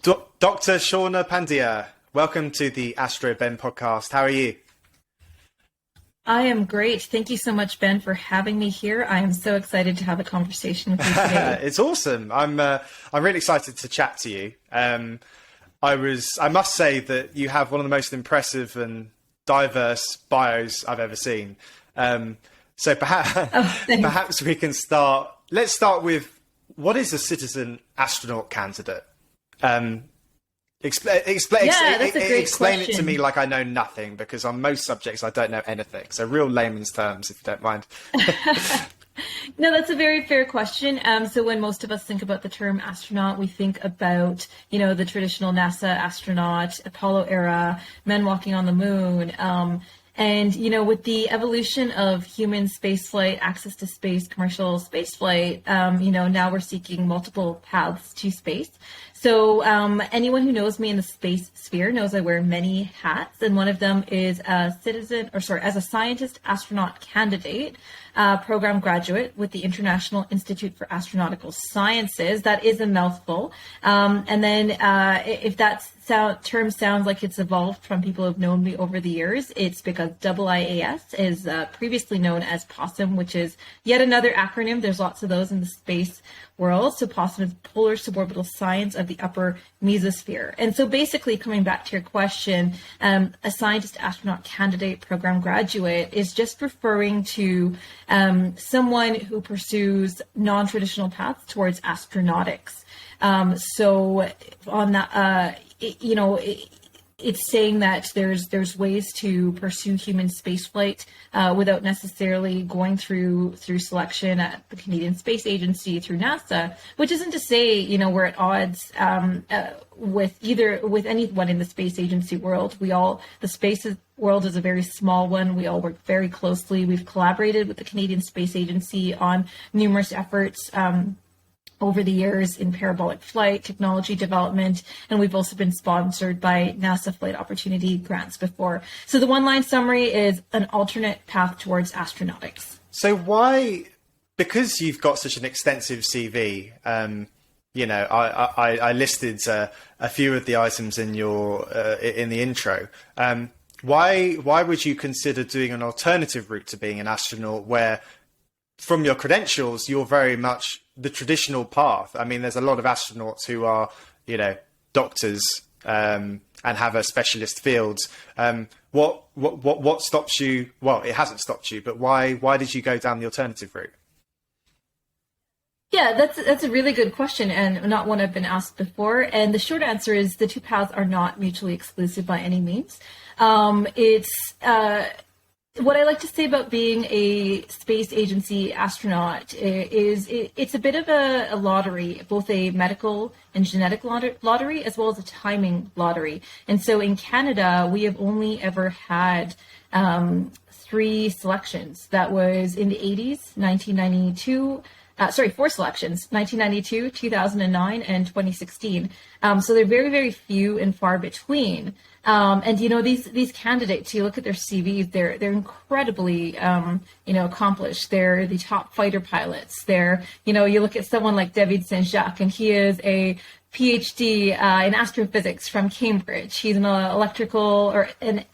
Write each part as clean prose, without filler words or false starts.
Dr Shawna Pandya, welcome to the Astro Ben podcast. How are you? I am great. Thank you so much, Ben, for having me here. I am so excited to have a conversation with you today. It's awesome. I'm really excited to chat to you. I must say that you have one of the most impressive and diverse bios I've ever seen. So perhaps we can start. Let's start with, what is a citizen astronaut candidate? Explain it to me like I know nothing, because on most subjects I don't know anything. So real layman's terms, if you don't mind. No, that's a very fair question. So when most of us think about the term astronaut, we think about, the traditional NASA astronaut, Apollo era, men walking on the moon. And, with the evolution of human spaceflight, access to space, commercial spaceflight, now we're seeking multiple paths to space. So anyone who knows me in the space sphere knows I wear many hats, and one of them is as a scientist-astronaut candidate, program graduate with the International Institute for Astronautical Sciences. That is a mouthful. And then if that term sounds like it's evolved from people who've known me over the years, it's because IIAS is previously known as PoSSUM, which is yet another acronym. There's lots of those in the space world. So PoSSUM is Polar Suborbital Science of the Upper Mesosphere. And so basically, coming back to your question, a scientist-astronaut candidate program graduate is just referring to someone who pursues non-traditional paths towards astronautics. So on that, it's saying that there's ways to pursue human spaceflight without necessarily going through selection at the Canadian Space Agency through NASA, which isn't to say we're at odds with anyone in the space agency world. The space world is a very small one. We all work very closely. We've collaborated with the Canadian Space Agency on numerous efforts over the years in parabolic flight, technology development, and we've also been sponsored by NASA Flight Opportunity grants before. So the one-line summary is an alternate path towards astronautics. So why, because you've got such an extensive CV, I listed a few of the items in your in the intro. Why would you consider doing an alternative route to being an astronaut, where from your credentials, you're very much the traditional path? I mean, there's a lot of astronauts who are, doctors and have a specialist fields. What stops you? Well, it hasn't stopped you, but why did you go down the alternative route? Yeah, that's a really good question, and not one I've been asked before. And the short answer is the two paths are not mutually exclusive by any means. What I like to say about being a space agency astronaut is it's a bit of a lottery, both a medical and genetic lottery, as well as a timing lottery. And so in Canada, we have only ever had 3 selections. That was in the 80s, 1992. 4 selections, 1992, 2009, and 2016. So they're very, very few and far between. And these candidates, you look at their CVs, they're incredibly accomplished. They're the top fighter pilots. You look at someone like David Saint-Jacques, and he is a PhD in astrophysics from Cambridge. He's an electrical and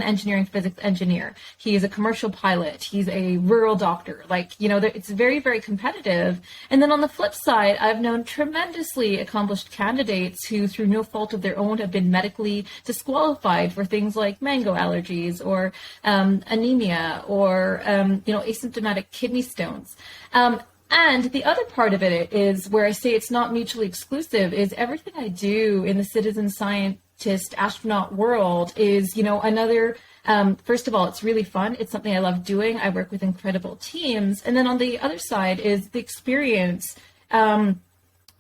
engineering physics engineer. He is a commercial pilot. He's a rural doctor. It's very, very competitive. And then on the flip side, I've known tremendously accomplished candidates who, through no fault of their own, have been medically disqualified for things like mango allergies or anemia or asymptomatic kidney stones. And the other part of it is where I say it's not mutually exclusive is everything I do in the citizen scientist astronaut world is, another, first of all, it's really fun. It's something I love doing. I work with incredible teams. And then on the other side is the experience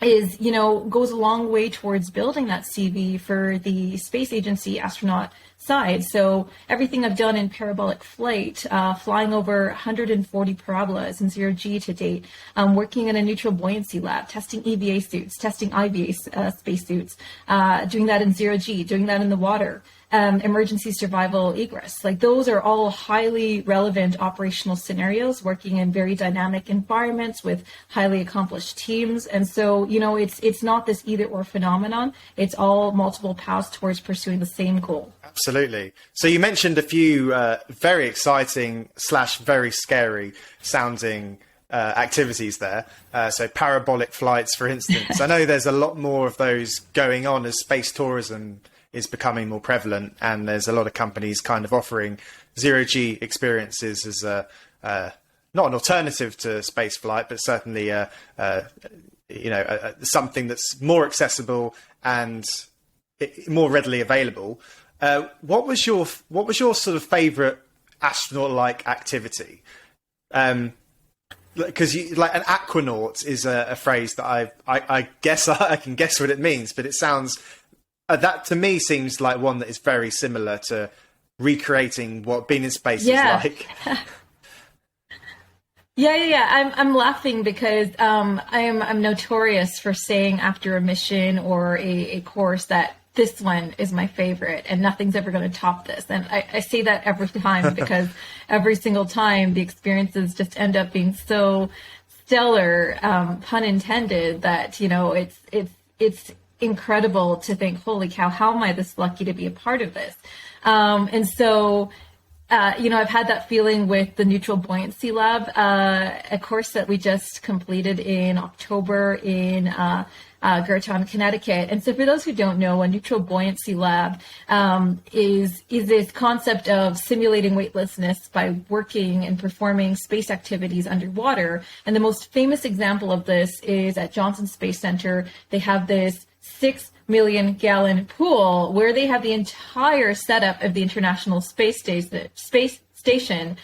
goes a long way towards building that CV for the space agency astronaut side. So everything I've done in parabolic flight, flying over 140 parabolas in 0G to date, working in a neutral buoyancy lab, testing EVA suits, testing IVA spacesuits, doing that in 0G, doing that in the water. emergency survival egress. Like those are all highly relevant operational scenarios, working in very dynamic environments with highly accomplished teams. And so, it's not this either or phenomenon. It's all multiple paths towards pursuing the same goal. Absolutely. So you mentioned a few very exciting / very scary sounding activities there. So parabolic flights, for instance. I know there's a lot more of those going on as space tourism is becoming more prevalent, and there's a lot of companies kind of offering zero-G experiences as not an alternative to space flight, but certainly something that's more accessible and more readily available. What was your sort of favorite astronaut-like activity? Because like an aquanaut is a phrase that I guess I can guess what it means, but it sounds that to me seems like one that is very similar to recreating what being in space is like. Yeah. I'm laughing because I'm notorious for saying after a mission or a course that this one is my favorite and nothing's ever going to top this. And I say that every time because every single time the experiences just end up being so stellar, pun intended, that, it's incredible to think, holy cow, how am I this lucky to be a part of this? And so, I've had that feeling with the Neutral Buoyancy Lab, a course that we just completed in October in Germantown, Connecticut. And so for those who don't know, a Neutral Buoyancy Lab is this concept of simulating weightlessness by working and performing space activities underwater. And the most famous example of this is at Johnson Space Center. They have this 6 million gallon pool where they have the entire setup of the International Space Station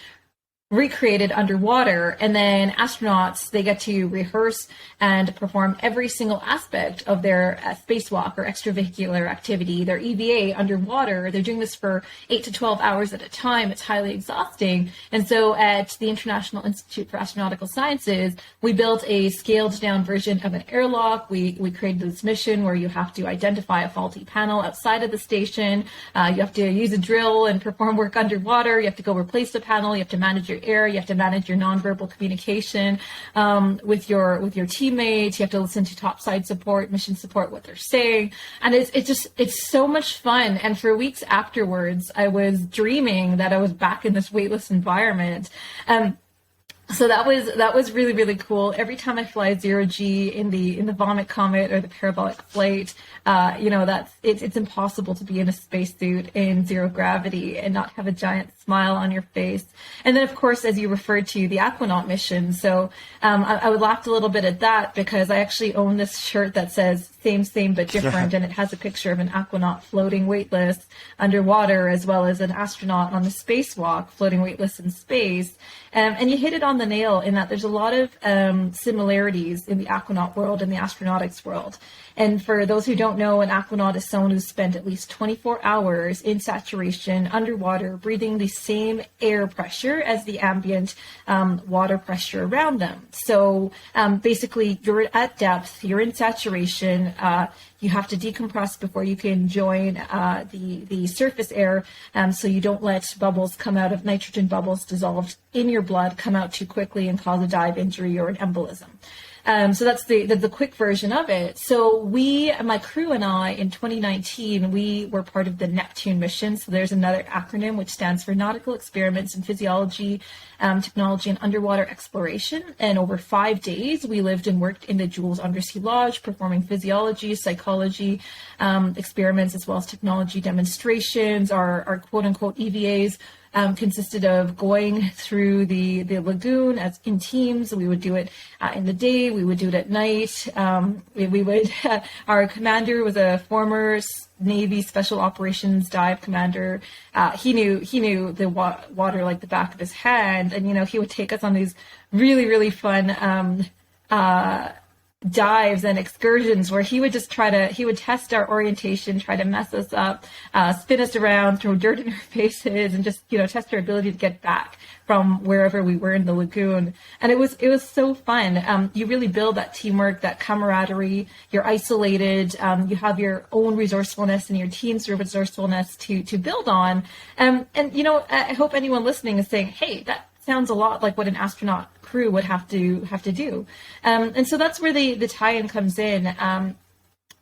recreated underwater, and then astronauts, they get to rehearse and perform every single aspect of their spacewalk or extravehicular activity, their EVA underwater. They're doing this for 8 to 12 hours at a time. It's highly exhausting. And so at the International Institute for Astronautical Sciences, we built a scaled down version of an airlock. We created this mission where you have to identify a faulty panel outside of the station. You have to use a drill and perform work underwater. You have to go replace the panel. You have to manage your air. You have to manage your nonverbal communication with your teammates. You have to listen to topside support, mission support, what they're saying, and it's so much fun. And for weeks afterwards, I was dreaming that I was back in this weightless environment. So that was really, really cool. Every time I fly zero G in the Vomit Comet or the parabolic flight, it's impossible to be in a spacesuit in zero gravity and not have a giant smile on your face. And then, of course, as you referred to, the aquanaut mission. So I laughed a little bit at that because I actually own this shirt that says same but different, and it has a picture of an aquanaut floating weightless underwater, as well as an astronaut on the spacewalk floating weightless in space. And you hit it on the nail in that there's a lot of similarities in the aquanaut world and the astronautics world. And for those who don't know, an aquanaut is someone who's spent at least 24 hours in saturation underwater, breathing the same air pressure as the ambient water pressure around them. So basically, you're at depth, you're in saturation, you have to decompress before you can join the surface air, so you don't let bubbles come out of nitrogen bubbles dissolved in your blood come out too quickly and cause a dive injury or an embolism. So that's the quick version of it. So my crew and I, in 2019, we were part of the Neptune mission. So there's another acronym which stands for Nautical Experiments in Physiology, Technology, and Underwater Exploration. And over 5 days, we lived and worked in the Jules Undersea Lodge, performing physiology, psychology experiments, as well as technology demonstrations. Our quote-unquote EVAs consisted of going through the lagoon as in teams. We would do it in the day. We would do it at night. Our commander was a former Navy Special Operations Dive commander. He knew the water like the back of his hand, and he would take us on these really, really fun dives and excursions where he would test our orientation, try to mess us up, spin us around, throw dirt in our faces, and just, test our ability to get back from wherever we were in the lagoon. And it was so fun. You really build that teamwork, that camaraderie. You're isolated. You have your own resourcefulness and your team's resourcefulness to build on. And I hope anyone listening is saying, hey, that sounds a lot like what an astronaut crew would have to do. And so that's where the tie-in comes in.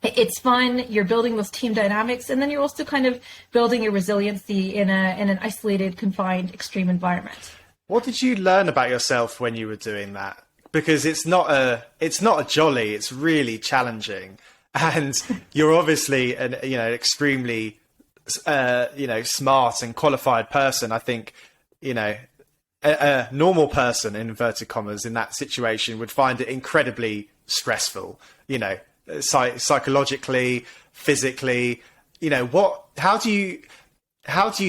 It's fun. You're building those team dynamics, and then you're also kind of building your resiliency in an isolated, confined, extreme environment. What did you learn about yourself when you were doing that? Because it's not a jolly. It's really challenging, and you're obviously an extremely smart and qualified person. I think a normal person, in inverted commas, in that situation would find it incredibly stressful. Psychologically, physically. How do you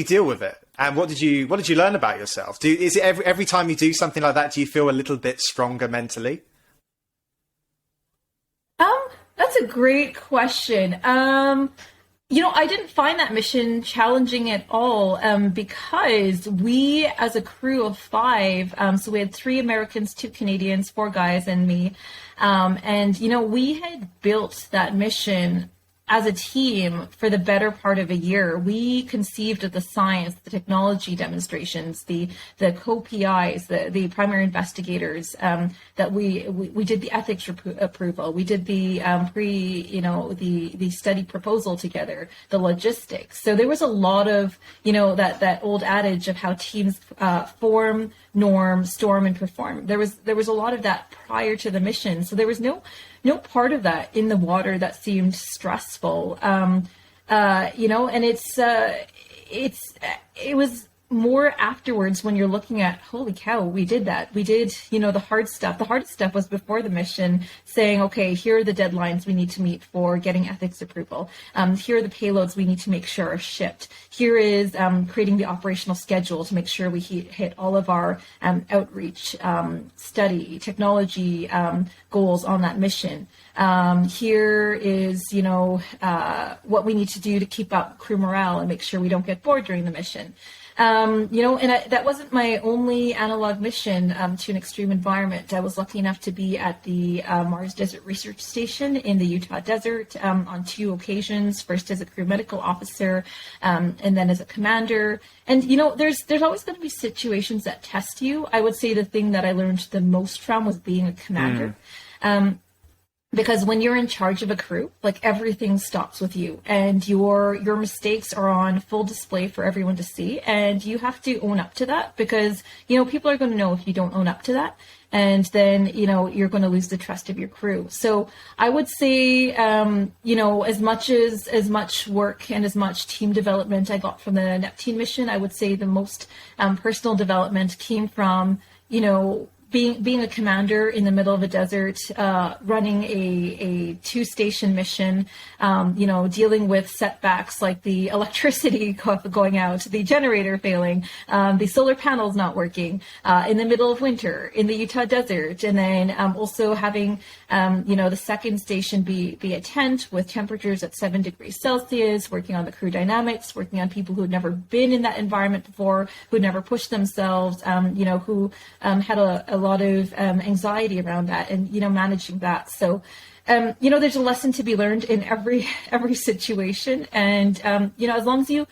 deal with it? And what did you learn about yourself? Is it every time you do something like that, do you feel a little bit stronger mentally? That's a great question. I didn't find that mission challenging at all, because we, as a crew of 5, so we had 3 Americans, 2 Canadians, 4 guys, and me, and we had built that mission as a team for the better part of a year. We conceived of the science, the technology demonstrations, the co-PIs, the primary investigators, that we did the ethics approval. We did the the study proposal together, the logistics. So there was a lot of, that old adage of how teams form, norm, storm, and perform. There was a lot of that prior to the mission. So there was no part of that in the water that seemed stressful. And it was more afterwards when you're looking at, holy cow, we did that. We did, the hard stuff. The hardest stuff was before the mission, saying, okay, here are the deadlines we need to meet for getting ethics approval. Here are the payloads we need to make sure are shipped. Here is creating the operational schedule to make sure we hit all of our outreach, study, technology goals on that mission. Here is, what we need to do to keep up crew morale and make sure we don't get bored during the mission. That wasn't my only analog mission to an extreme environment. I was lucky enough to be at the Mars Desert Research Station in the Utah desert on 2 occasions, first as a crew medical officer and then as a commander. And, there's always going to be situations that test you. I would say the thing that I learned the most from was being a commander. Because when you're in charge of a crew, like, everything stops with you, and your mistakes are on full display for everyone to see, and you have to own up to that, because people are going to know if you don't own up to that, and then you're going to lose the trust of your crew. So I would say as much work and as much team development I got from the Neptune mission, I would say the most personal development came from being a commander in the middle of a desert, running a 2-station mission, dealing with setbacks like the electricity going out, the generator failing, the solar panels not working, in the middle of winter in the Utah desert, and then also having the second station be a tent with temperatures at 7 degrees Celsius, working on the crew dynamics, working on people who had never been in that environment before, who had never pushed themselves, who had a lot of anxiety around that, and managing that. So there's a lesson to be learned in every situation, and as long as you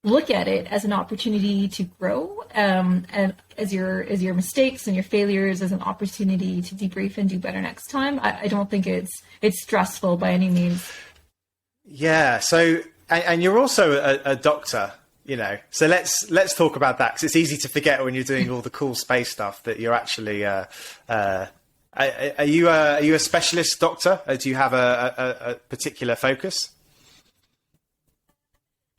look at it as an opportunity to grow, and as your mistakes and your failures as an opportunity to debrief and do better next time, I don't think it's stressful by any means. Yeah. So and you're also a doctor. So let's talk about that, because it's easy to forget when you're doing all the cool space stuff that you're actually. Are you a specialist doctor? Do you have a particular focus?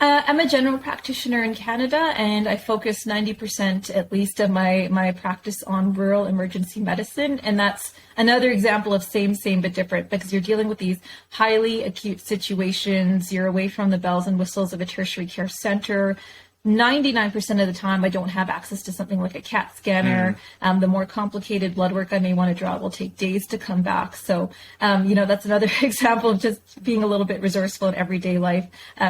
I'm a general practitioner in Canada, and I focus 90% at least of my practice on rural emergency medicine. And that's another example of same but different, because you're dealing with these highly acute situations. You're away from the bells and whistles of a tertiary care center. 99% of the time, I don't have access to something like a CAT scanner. The more complicated blood work I may want to draw will take days to come back. So, that's another example of just being a little bit resourceful in everyday life,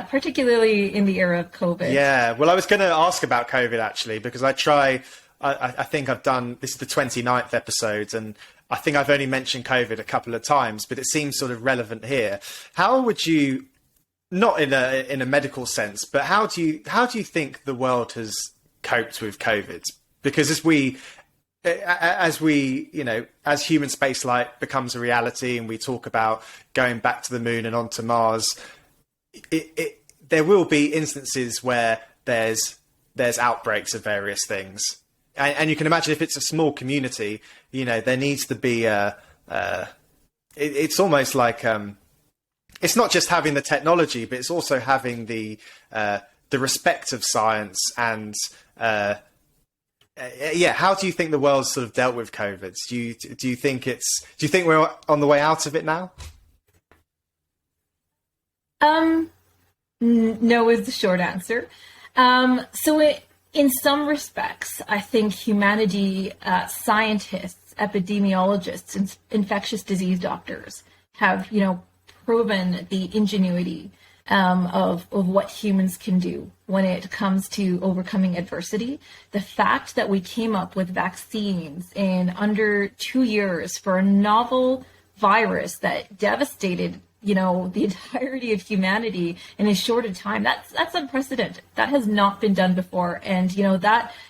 particularly in the era of COVID. Yeah, well, I was going to ask about COVID, actually, because I think I've done, this is the 29th episode, and I think I've only mentioned COVID a couple of times, but it seems sort of relevant here. How would you, not in a medical sense, but how do you think the world has coped with COVID? Because as human spaceflight becomes a reality and we talk about going back to the moon and onto Mars, there will be instances where there's outbreaks of various things. And you can imagine if it's a small community, there needs to be it's almost like, it's not just having the technology, but it's also having the respect of science. And how do you think the world's sort of dealt with COVID? Do you think we're on the way out of it now? No is the short answer. In some respects, I think humanity, scientists, epidemiologists, infectious disease doctors have, proven the ingenuity of what humans can do when it comes to overcoming adversity. The fact that we came up with vaccines in under 2 years for a novel virus that devastated the entirety of humanity in a shorter time, that's unprecedented. That has not been done before. And,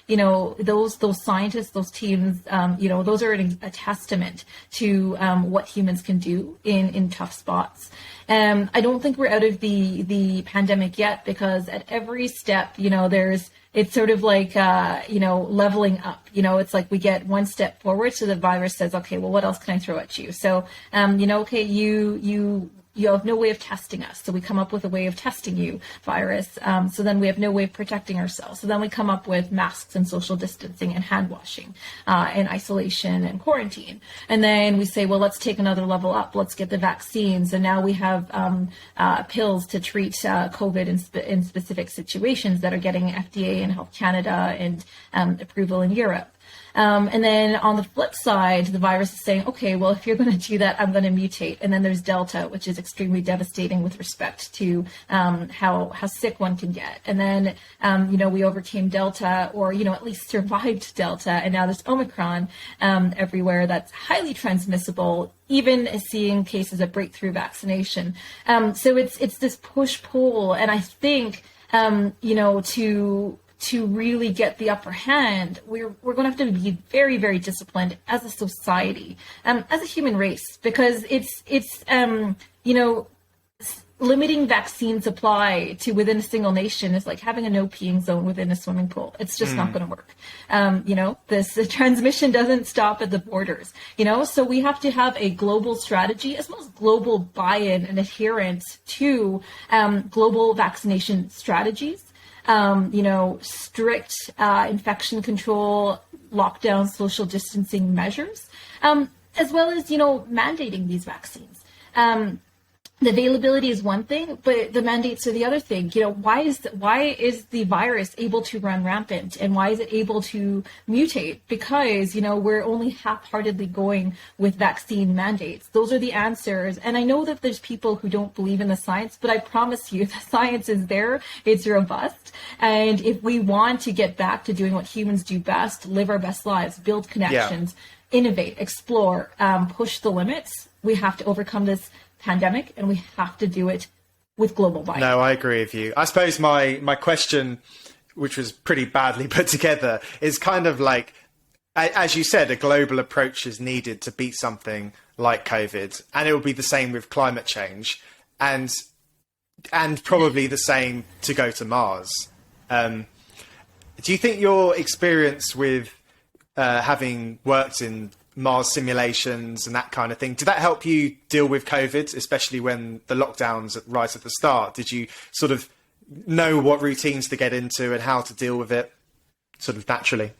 those scientists, those teams, those are a testament to what humans can do in tough spots. I don't think we're out of the pandemic yet, because at every step, it's sort of like, leveling up. It's like we get one step forward, so the virus says, okay, well, what else can I throw at you? So, okay, you have no way of testing us. So we come up with a way of testing you, virus. So then we have no way of protecting ourselves. So then we come up with masks and social distancing and hand washing and isolation and quarantine. And then we say, well, let's take another level up. Let's get the vaccines. And now we have pills to treat COVID in specific situations that are getting FDA and Health Canada and approval in Europe. And then on the flip side, the virus is saying, okay, well, if you're going to do that, I'm going to mutate. And then there's Delta, which is extremely devastating with respect to how sick one can get. And then, we overcame Delta, or, at least survived Delta. And now there's Omicron everywhere that's highly transmissible, even seeing cases of breakthrough vaccination. So it's this push-pull. And I think, to really get the upper hand, we're going to have to be very, very disciplined as a society, as a human race, because it's limiting vaccine supply to within a single nation is like having a no peeing zone within a swimming pool. It's just not going to work. The transmission doesn't stop at the borders, so we have to have a global strategy, as well as global buy-in and adherence to global vaccination strategies. Strict infection control, lockdown, social distancing measures, as well as, mandating these vaccines. The availability is one thing, but the mandates are the other thing. Why is the virus able to run rampant, and why is it able to mutate? Because, we're only half-heartedly going with vaccine mandates. Those are the answers. And I know that there's people who don't believe in the science, but I promise you the science is there. It's robust. And if we want to get back to doing what humans do best, live our best lives, build connections, innovate, explore, push the limits, we have to overcome this pandemic, and we have to do it with global buy-in. No, I agree with you. I suppose my question, which was pretty badly put together, is kind of like, as you said, a global approach is needed to beat something like COVID, and it will be the same with climate change, and probably the same to go to Mars. Do you think your experience with having worked in Mars simulations and that kind of thing, did that help you deal with COVID, especially when the lockdowns right at the start? Did you sort of know what routines to get into and how to deal with it sort of naturally?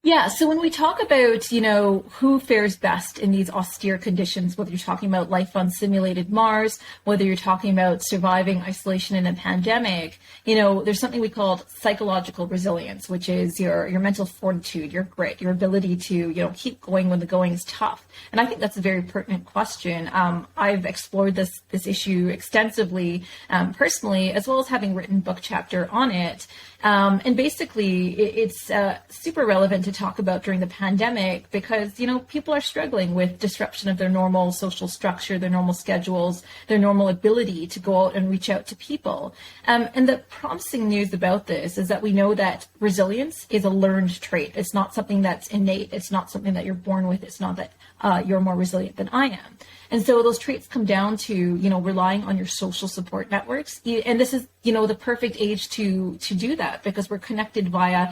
Yeah, so when we talk about, who fares best in these austere conditions, whether you're talking about life on simulated Mars, whether you're talking about surviving isolation in a pandemic, there's something we call psychological resilience, which is your mental fortitude, your grit, your ability to, keep going when the going is tough. And I think that's a very pertinent question. I've explored this issue extensively, personally, as well as having written book chapter on it. And basically, it's super relevant to talk about during the pandemic because, people are struggling with disruption of their normal social structure, their normal schedules, their normal ability to go out and reach out to people. And the promising news about this is that we know that resilience is a learned trait. It's not something that's innate. It's not something that you're born with. It's not that you're more resilient than I am. And so those traits come down to, relying on your social support networks. And this is, the perfect age to do that because we're connected via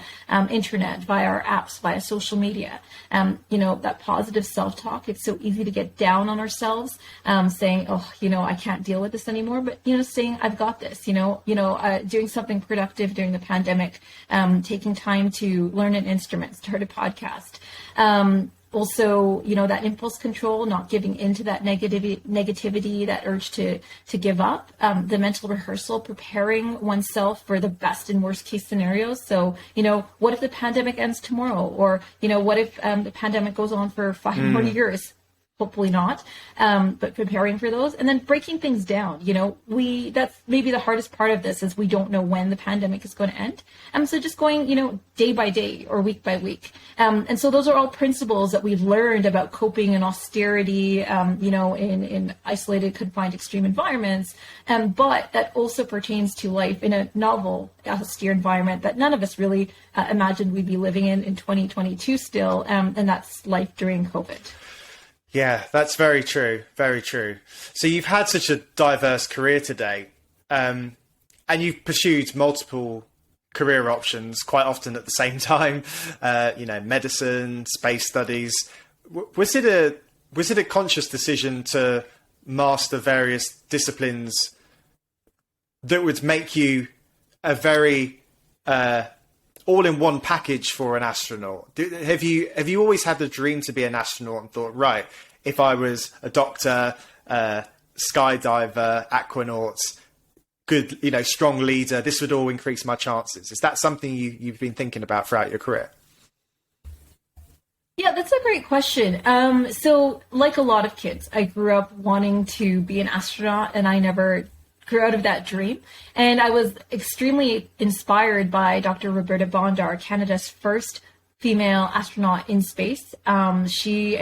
internet, via our apps, via social media. That positive self-talk, it's so easy to get down on ourselves, saying, I can't deal with this anymore. But, saying, I've got this, doing something productive during the pandemic, taking time to learn an instrument, start a podcast. Also, that impulse control, not giving into that negativity, that urge to give up, the mental rehearsal, preparing oneself for the best and worst case scenarios. So, what if the pandemic ends tomorrow? Or, what if the pandemic goes on for 5 more years? Hopefully not, but preparing for those and then breaking things down. That's maybe the hardest part of this is we don't know when the pandemic is going to end. So just going, day by day or week by week. And so those are all principles that we've learned about coping in austerity, in isolated, confined, extreme environments. But that also pertains to life in a novel, austere environment that none of us really imagined we'd be living in 2022 still. And that's life during COVID. Yeah, that's very true. Very true. So you've had such a diverse career today, and you've pursued multiple career options quite often at the same time. Medicine, space studies. Was it a conscious decision to master various disciplines that would make you a very all-in-one package for an astronaut? Have you always had the dream to be an astronaut and thought, right, if I was a doctor, skydiver, aquanaut, good, strong leader, this would all increase my chances? Is that something you've been thinking about throughout your career? Yeah, that's a great question. So like a lot of kids, I grew up wanting to be an astronaut and I never grew out of that dream. And I was extremely inspired by Dr. Roberta Bondar, Canada's first female astronaut in space. She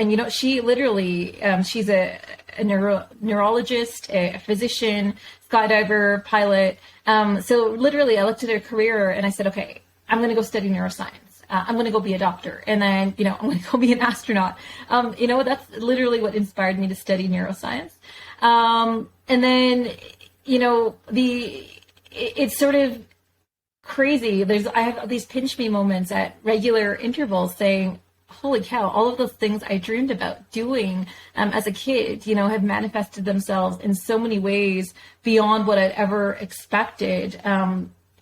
literally, she's a neurologist, a physician, skydiver, pilot. So literally I looked at her career and I said, okay, I'm going to go study neuroscience. I'm going to go be a doctor. And then, I'm going to go be an astronaut. That's literally what inspired me to study neuroscience. And then, it's sort of crazy. I have these pinch me moments at regular intervals saying, holy cow, all of those things I dreamed about doing as a kid, have manifested themselves in so many ways beyond what I'd ever expected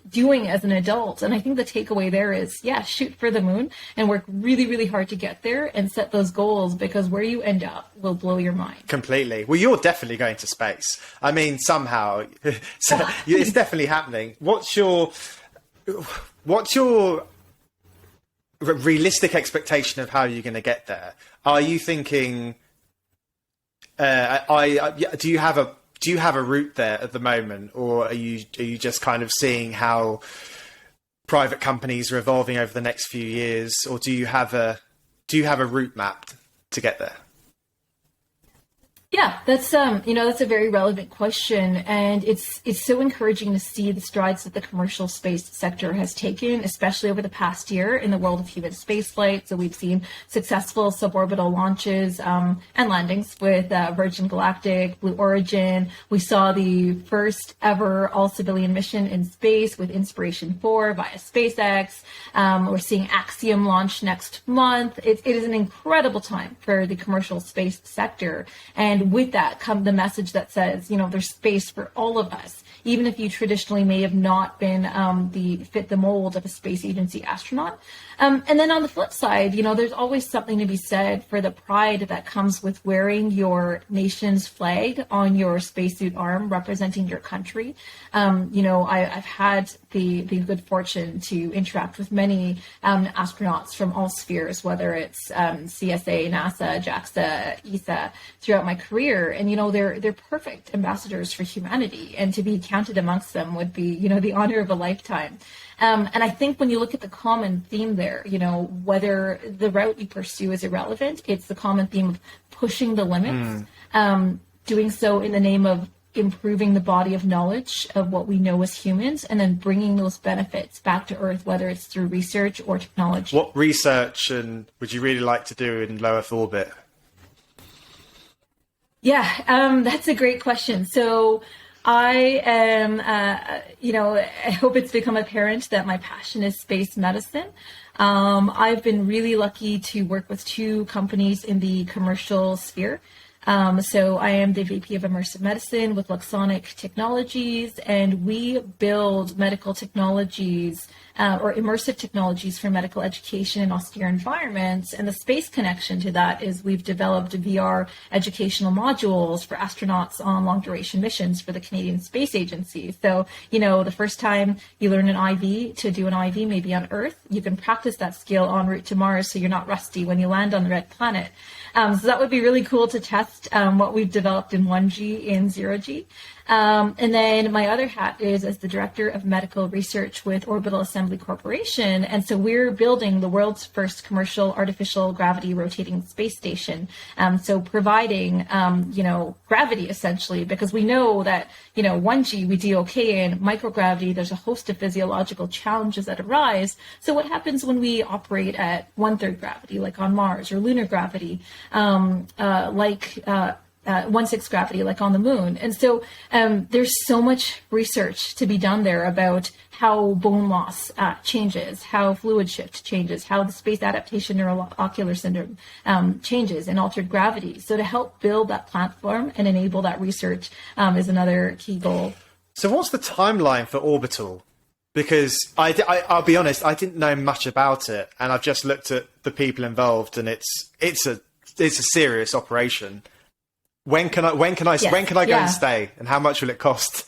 doing as an adult. And I think the takeaway there is, shoot for the moon and work really, really hard to get there and set those goals, because where you end up will blow your mind. Completely. Well, you're definitely going to space. I mean, somehow, it's definitely happening. What's your realistic expectation of how you're going to get there? Are you thinking, do you have a route there at the moment, or are you just kind of seeing how private companies are evolving over the next few years, or do you have a route mapped to get there? Yeah, that's a very relevant question, and it's so encouraging to see the strides that the commercial space sector has taken, especially over the past year in the world of human spaceflight. So we've seen successful suborbital launches and landings with Virgin Galactic, Blue Origin. We saw the first ever all-civilian mission in space with Inspiration 4 via SpaceX. We're seeing Axiom launch next month. It is an incredible time for the commercial space sector, and And with that come the message that says, there's space for all of us, even if you traditionally may have not been fit the mold of a space agency astronaut. And then on the flip side, there's always something to be said for the pride that comes with wearing your nation's flag on your spacesuit arm, representing your country. I've had the good fortune to interact with many astronauts from all spheres, whether it's CSA, NASA, JAXA, ESA, throughout my career. And, they're perfect ambassadors for humanity. And to be counted amongst them would be, the honor of a lifetime. And I think when you look at the common theme there, whether the route you pursue is irrelevant, it's the common theme of pushing the limits, doing so in the name of improving the body of knowledge of what we know as humans, and then bringing those benefits back to Earth, whether it's through research or technology. What research would you really like to do in low Earth orbit? Yeah, that's a great question. So I am, I hope it's become apparent that my passion is space medicine. I've been really lucky to work with two companies in the commercial sphere. So I am the VP of Immersive Medicine with Luxonic Technologies, and we build medical technologies or immersive technologies for medical education in austere environments. And the space connection to that is we've developed VR educational modules for astronauts on long duration missions for the Canadian Space Agency. So, the first time you learn an IV to do an IV, maybe on Earth, you can practice that skill en route to Mars so you're not rusty when you land on the red planet. So that would be really cool to test what we've developed in 1G and 0G. And then my other hat is as the Director of Medical Research with Orbital Assembly Corporation. And so we're building the world's first commercial artificial gravity rotating space station. So providing, gravity essentially, because we know that, 1G we do okay in microgravity. There's a host of physiological challenges that arise. So what happens when we operate at 1/3 gravity, like on Mars, or lunar gravity, 1/6 gravity, like on the moon? And so there's so much research to be done there about how bone loss changes, how fluid shift changes, how the space adaptation neuroocular syndrome changes in altered gravity. So to help build that platform and enable that research is another key goal. So what's the timeline for Orbital? Because I'll be honest, I didn't know much about it, and I've just looked at the people involved, and it's a serious operation. When can I go and stay, and how much will it cost?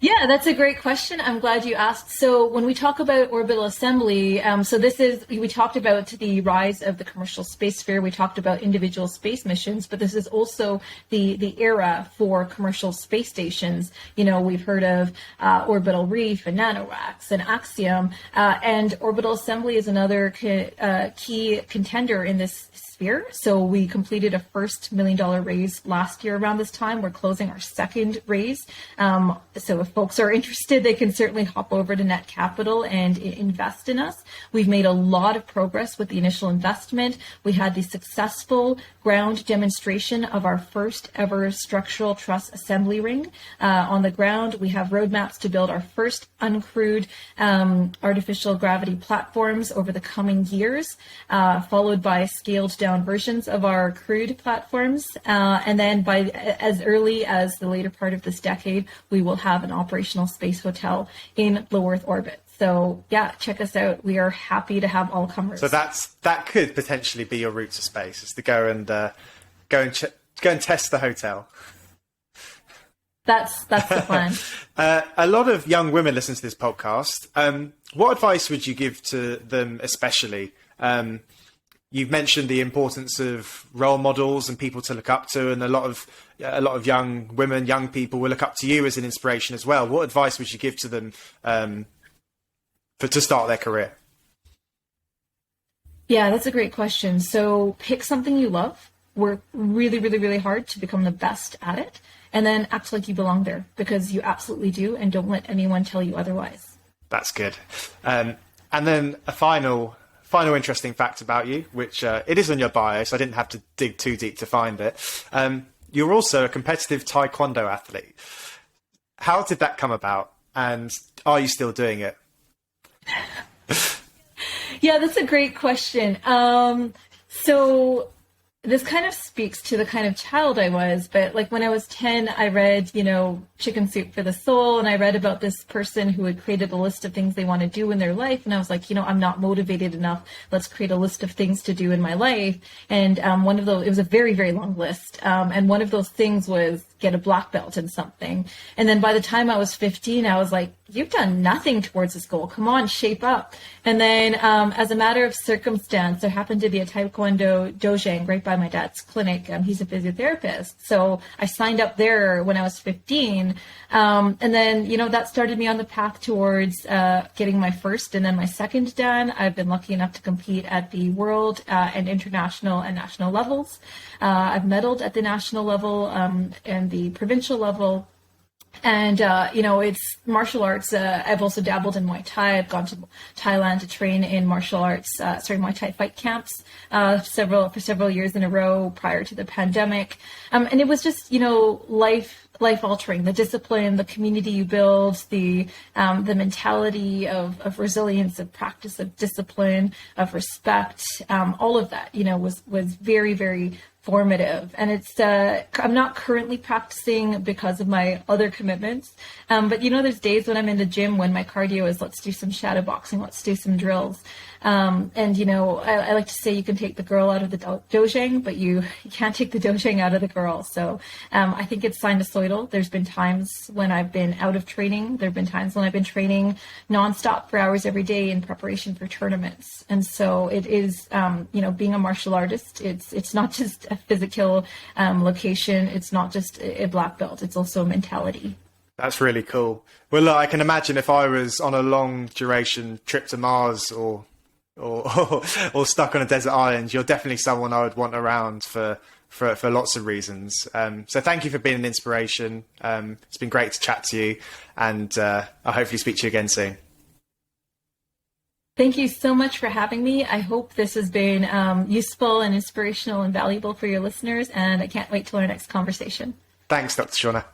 Yeah, that's a great question. I'm glad you asked. So when we talk about orbital assembly, we talked about the rise of the commercial space sphere. We talked about individual space missions, but this is also the era for commercial space stations. We've heard of Orbital Reef and NanoRacks and Axiom, and orbital assembly is another key contender in this sphere. So we completed a first $1 million raise last year around this time. We're closing our second raise. So if folks are interested, they can certainly hop over to Net Capital and invest in us. We've made a lot of progress with the initial investment. We had the successful ground demonstration of our first ever structural truss assembly ring on the ground. We have roadmaps to build our first uncrewed artificial gravity platforms over the coming years, followed by scaled down versions of our crewed platforms. And then by as early as the later part of this decade, we will have an operational space hotel in low Earth orbit. So yeah, check us out. We are happy to have all comers. So that could potentially be your route to space, is to go and test the hotel. That's the plan. A lot of young women listen to this podcast. What advice would you give to them, especially? You've mentioned the importance of role models and people to look up to, and a lot of young women, young people will look up to you as an inspiration as well. What advice would you give to them to start their career? Yeah, that's a great question. So pick something you love, work really, really, really hard to become the best at it, and then act like you belong there, because you absolutely do, and don't let anyone tell you otherwise. That's good. And then a final interesting fact about you, which it is on your bio, so I didn't have to dig too deep to find it. You're also a competitive Taekwondo athlete. How did that come about, and are you still doing it? Yeah, that's a great question. So this kind of speaks to the kind of child I was, but like when I was 10, I read, Chicken Soup for the Soul, and I read about this person who had created a list of things they want to do in their life. And I was like, I'm not motivated enough. Let's create a list of things to do in my life. And one of those, it was a very, very long list. And one of those things was get a black belt in something. And then by the time I was 15, I was like, you've done nothing towards this goal. Come on, shape up. And then as a matter of circumstance, there happened to be a Taekwondo dojang right by my dad's clinic. He's a physiotherapist. So I signed up there when I was 15. And then, that started me on the path towards getting my first and then my second dan. I've been lucky enough to compete at the world and international and national levels. I've medaled at the national level and the provincial level. And, it's martial arts. I've also dabbled in Muay Thai. I've gone to Thailand to train in martial arts, Muay Thai fight camps, for several years in a row prior to the pandemic. And it was just, life altering, the discipline, the community you build, the mentality of resilience, of practice, of discipline, of respect, all of that, was very, very formative. And it's I'm not currently practicing because of my other commitments, but there's days when I'm in the gym when my cardio is let's do some shadow boxing, let's do some drills, and I like to say you can take the girl out of the dojang, but you can't take the dojang out of the girl. So I think it's sinusoidal. There's been times when I've been out of training. There have been times when I've been training nonstop for hours every day in preparation for tournaments. And so it is being a martial artist, it's not just a physical location. It's not just a black belt. It's also a mentality. That's really cool. Well, look, I can imagine if I was on a long duration trip to Mars or stuck on a desert island, you're definitely someone I would want around for lots of reasons. So thank you for being an inspiration. It's been great to chat to you, and I'll hopefully speak to you again soon. Thank you so much for having me. I hope this has been useful and inspirational and valuable for your listeners, and I can't wait till our next conversation. Thanks, Dr. Shawna.